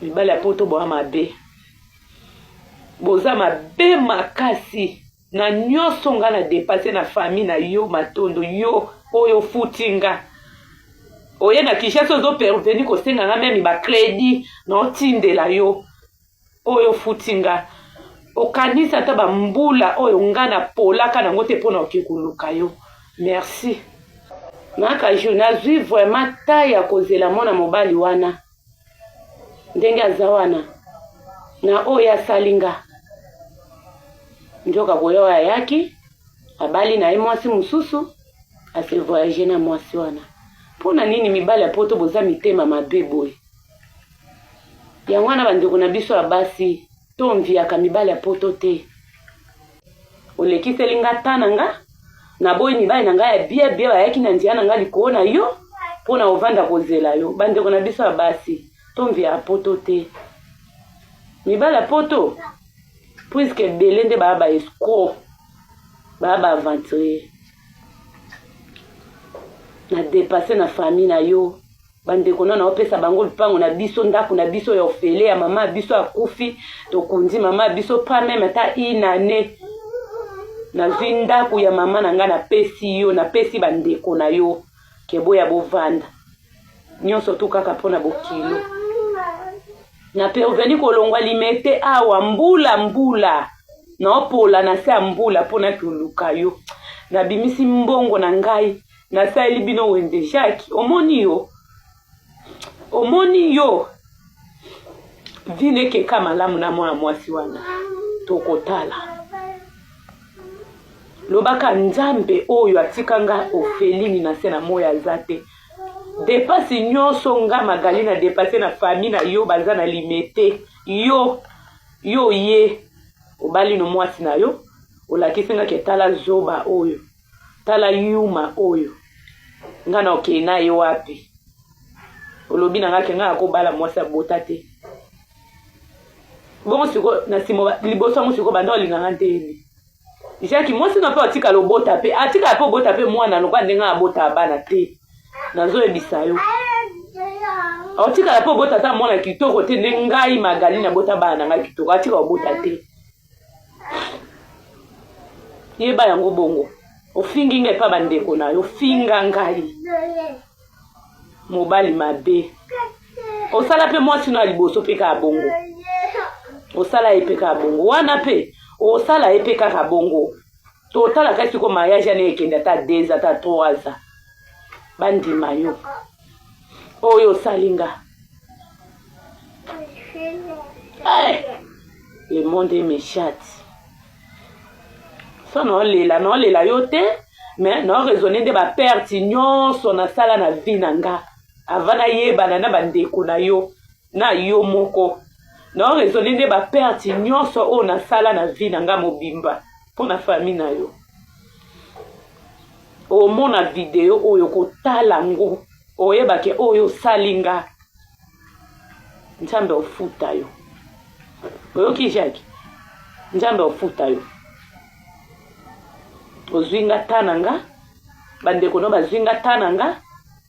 mibale ya poto boa mabe. Boza mabe makasi. Na nyonso nga na dépasser na famille na yo matondo yo oyo futinga. Oye na Kinshasa ozo perveni ko senga nga même ba crédit na tindela yo oyo futinga. Okanisa ta ba mbula oyo nga na polaka na ngote pona okikuluka yo. Merci. Naka Jonas zui vraiment taya kozela mona mobali wana. Ndenge azawana. Na oya salinga. Njoka boyo yaki. Abali na mwasi mususu. Ase voyager na mwasi wana. Pona nini mibali ya poto boza mitema mabeboy. Ya wana bandeko na biso abasi. Tomvi ya kamibali ya poto te. Olekiselinga tananga. Na boy mibali na nga ya bie bayaki na ndia na nga likona yo. Pona ovanda kozela yo. Bandeko na biso abasi. Tomvi ya poto te. Mibali ya poto. Puisque belende baba escroc. Baba aventurier. Na dépasser na famille na yo. Bandeko na opesa bango lupango na biso ndako na biso ya ofele ya mama biso akufi. Tokundi mama biso pa même ata inane. Na ndako ya mama na nga na pesi yo. Na pesi bandeko na yo. Kebo ya bovanda. Nyonso tu kaka pona bokilo. Na perveni kolongwa limete awa mbula. Na opola na se mbula pona kuluka yo. Na bimisi mbongo na ngai. Na sa elibino wende Jacques. Omoni yo. Vine keka malamu na mwana mwasi wana. Tokotala. Lobaka nzambe oyo atikanga ofelini na se na moya zate. Depasi nyonso nga magali na depase na famille na yo baza na limete. Yo ye. Obali no mwasi na yo. Olakisinga ke tala zoba oyo. Tala yuma oyo. Nga na okena yo wapi. Olobi na nga ke nga akobala mwasi abota te. Bongo siko na simo liboso mo siko banda olinga nga nteni. Jaki mwasi na pa atika lobota pe. Atika pa obota pe mwana lokwa ndenga abota abana te. Nazo ebisa yo. Atika la po bota ta mwana kitoko te ngai magali na bota bana nga kitoko. Atika obota te. Yeba yango bongo. Ofingi ngai pa bandeko na yo finga ngai. Mobali mabe. Osala pe mwasi na liboso pe ka bongo. Osala epe ka bongo. Wana pe osala epe ka bongo. Totala kasi ko mariage na ekenda ta 2 ta 3 bandima yo. Oyo salinga. Le monde est méchant. Ça non lela yo te, mais non raisonner de ba perte nyonso na sala na vie nanga. Avana yeba na bandeko na yo, na yo moko. Non raisonner de ba perte nyonso o na sala na vie nanga mobimba pour na famille na yo. O mona video oyo kotala ngo oyeba ke oyo salinga nzambe ofuta yo. Oyo kijaki nzambe ofuta yo. Ozwinga tananga bandeko no bazwinga tananga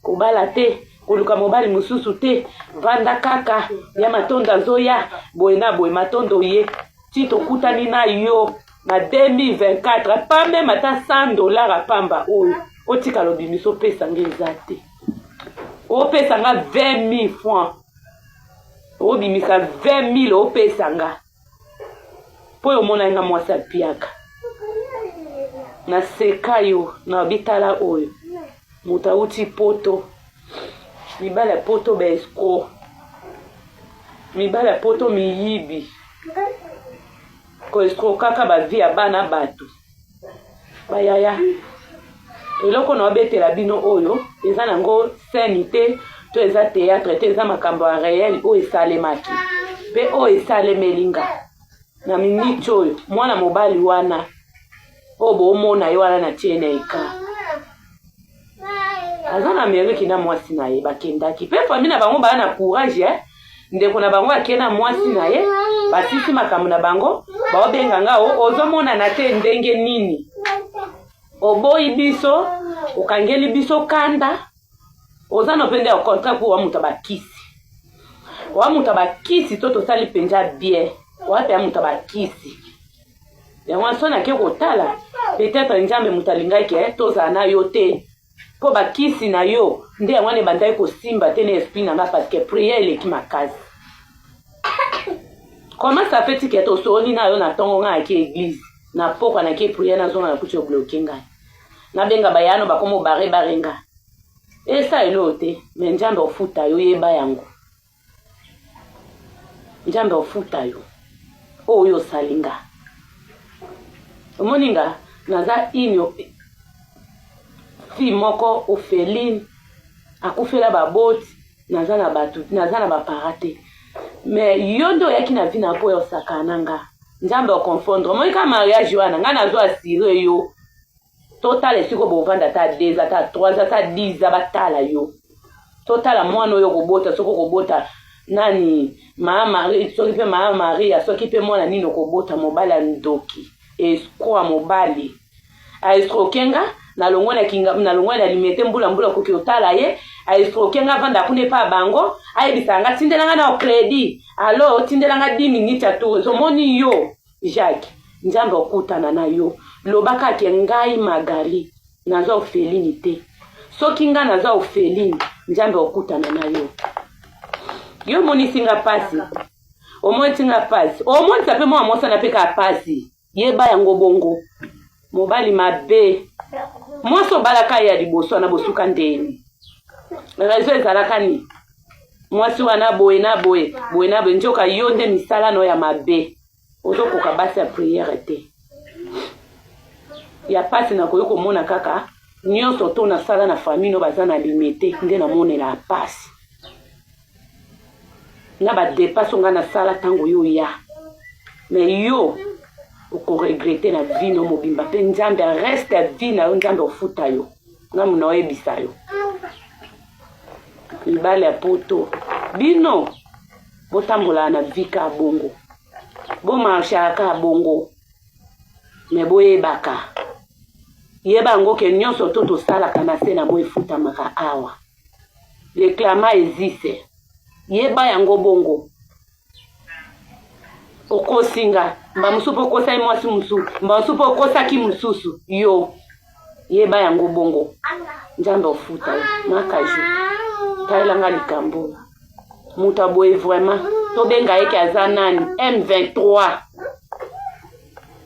kobala te koluka mobali mususu te vanda kaka ya matonda zoya boena boy matondo ye tito kutani na yo na 2024 pas même ata $100 apamba oyo otika lobimiso pesa ngezate o pesa nga 20 000 francs o bimisa 20 000 o pesa nga po yo mona nga mwasa piaka na sekayo na bitala oyo mutauti poto mibala poto besko mibala poto miyibi ko esko kaka ba via bana bato bayaya eloko na obetela bino oyo eza nango scène to eza théâtre te eza makambo ya réel o esalemaki pe o esalemelinga na minute oyo mwana mobali wana obo omona yo wana na tiene eka azana Amerika na mwasi na ye bakendaki pe famille na bango ba na courage ndeko na bango akena mwasi na ye basisi makambo na bango ba obenga ngao ozomona na te ndenge nini oboyi biso ukangeli biso kanda ozana pende ya contrat kwa muta bakisi wa muta bakisi to tosali penja bien wa pe muta bakisi yango sona ke kotala peut-être njambe mutalingaki toza na yo te po bakisi na yo nde yango ne bandai ko simba te ne esprit na nga parce que prière eleki makasi. Comment ça fait que to soni na yo na tongo nga ki église na poko na ki prière na zonga na kuti bloquer nga na benga bayano bakomo bare barenga esa elote me njambe ofuta yo yeba yango njambe ofuta yo oyo salinga omoninga naza inyo fi moko Ophéline akufela baboti naza na batu naza na baparate mais yondo yaki na vina po yo sakananga njambe o confondre moi ka mariage wana nga nazo assurer yo total esiko bovanda ta 2 ata 3 ata 10 batala yo total mwana yo kobota soko kobota nani mama soki pe mama Maria soki pe mwana nino kobota mobala ndoki escroa mobali a escrokenga na longona kinga na longona limete mbula koki otala ye a escrokenga vanda kune pa bango ayebisanga tindelanga na credit alo tindelanga 10 minutes atu so moni yo Jacques njambe okutana na yo lobaka ke ngai Magali naza Ophéline te soki nga naza Ophéline njambe okutana na yo yo moni singa pasi omoni singa pasi omoni sape mo amosa na peka pasi yeba yango bongo mobali mabe moso balaka ya liboso na bosuka ndeni rezo ezalaka ni mwasi wana boye na boye njoka yo nde misala no ya mabe ozokoka basi ya prière te ya pasi na koyo komona kaka nyonso to na sala na famille no baza na limité nde na monela pasi na ba dépasse nga na sala tango yo ya mais yo oko regretter na vie no mobimba pe njambe reste vie na yo njambe ofuta yo nga muna oyebisa yo libale ya poto bino botambola na vie ka bongo bo marcha ka bongo me boyebaka yeba ngo ke nyonso to tosalaka na se na bo efutamaka awa le clama existe yeba yango bongo okosinga mbamusupo kosa mwasi musu mbamusupo kosa ki mususu yo yeba yango bongo njambe ofuta makaju tailanga likambo muta boye vraiment to benga yeke aza nani M23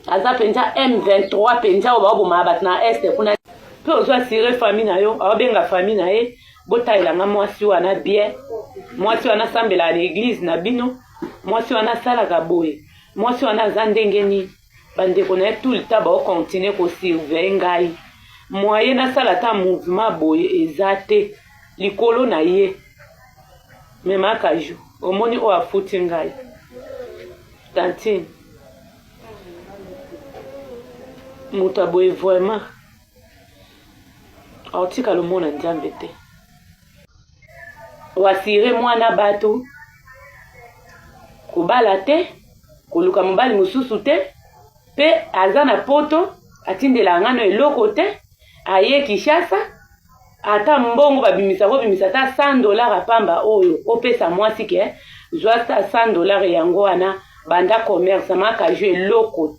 aza penja M23 penja oba oboma bat na este kuna pe ozwa sire famille na yo abenga famille na ye botailanga mwasi wana bien mwasi wana sambela l'église na bino mwasi wana salaka boye mwasi wana aza ndenge nini bandeko na ye tout le temps baokontinue kosurveille ngai moye nasala ta mouvement boye eza te likolo na ye memaka ju omoni oyo afuti ngai tantine moto aboye vraiment aotika lomona nzambe te wasire mwana bato kobala te koluka mobali mosusu te pe aza na poto atindela ngano eloko te aye Kinshasa ata mbongo babimisa ta $100 apamba oyo opesa mwasi ke zwa ta $100 yango wana banda commerce maka jo eloko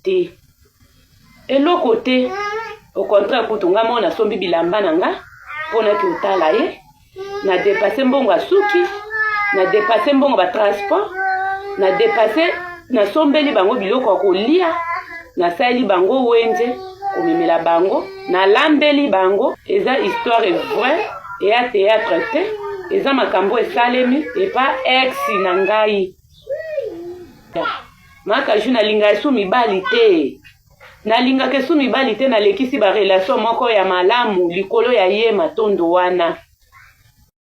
te au contraire kutunga mona sombi bilamba nanga pona ki utala ye na dépasser mbongo asuki na dépasser mbongo ba transport na dépasser na sombeli bango biloko kolia na sali bango wenje komemela bango na lambeli bango eza histoire vraie et à théâtre te eza makambo esalemi et pas ex na ngai maka juna linga su mibali te na linga ke su mibali te na lekisi ba relation moko ya malamu likolo ya ye matondo wana